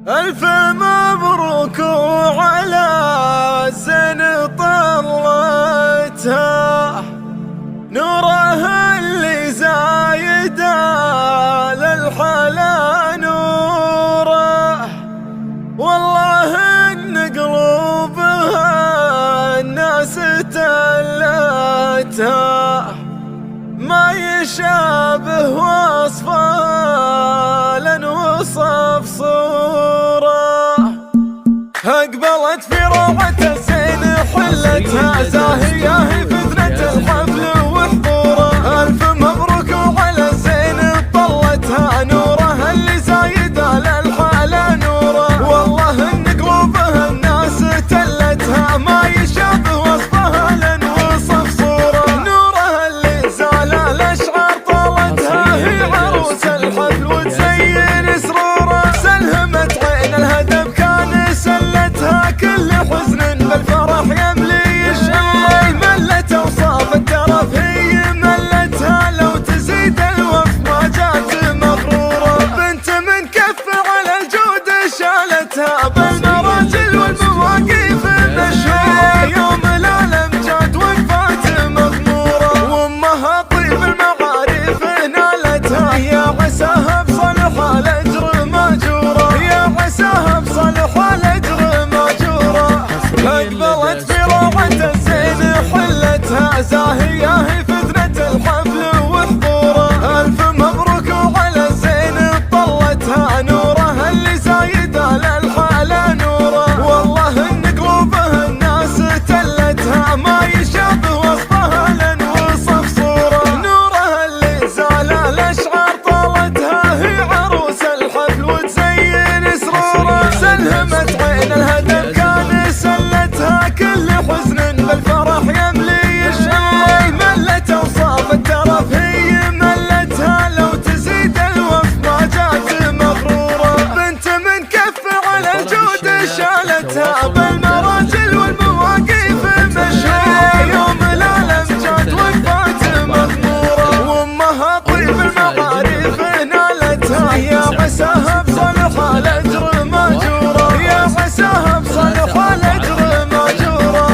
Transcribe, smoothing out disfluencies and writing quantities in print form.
ألف مبروك وعلى الزين طلتها، نوره اللي زايده للحلا نوره، والله إن قلوبها الناس تلتها، ما يشابه وصفه لن وصف صوره، أقبلت في روعة الزين حلتها، زاهية بذنة الحفل وحضوره، ألف مبروك وعلى الزين طلتها، نوره اللي زايده للحالة نوره، والله إن قلوبها الناس تلتها، ما يشابه وصفها لن وصف صوره، نوره اللي زال الأشعار طالتها، هي عروس الحفل وتزين سروره، سلهمت عين الهدف كان سلتها، كل حزن بالفرح يملي الشي، ملت اوصاف الترف هي ملتها، لو تزيد الوف ما جات مغروره، بنت من كف على الجود شالتها، بالمراجل والمواقف مشهوره، يوم الامجاد وقفات مغموره، وامها طيب المعارف نالتها، يا عساها بصلح الاجر ماجوره، يا عساها بصلح الاجر ماجوره، أقبلت في روعة الزين حلتها، زاهية في ذنة الحفل وحضوره، ألف مبروك وعلى الزين طلتها، نوره اللي زايده للحالة نوره، والله إن قلوبها الناس تلتها، ما يشابه وصفها لن وصف صوره، نوره اللي زال الأشعار طالتها، هي عروس الحفل وتزين سروره، سلهمت عين الهدف كان سلتها، كل حزن بالفرح يملي الشي، ملت اوصاف الترف هي ملتها، لو تزيد الوف ما جات مغروره، بنت من كف على الجود شالتها،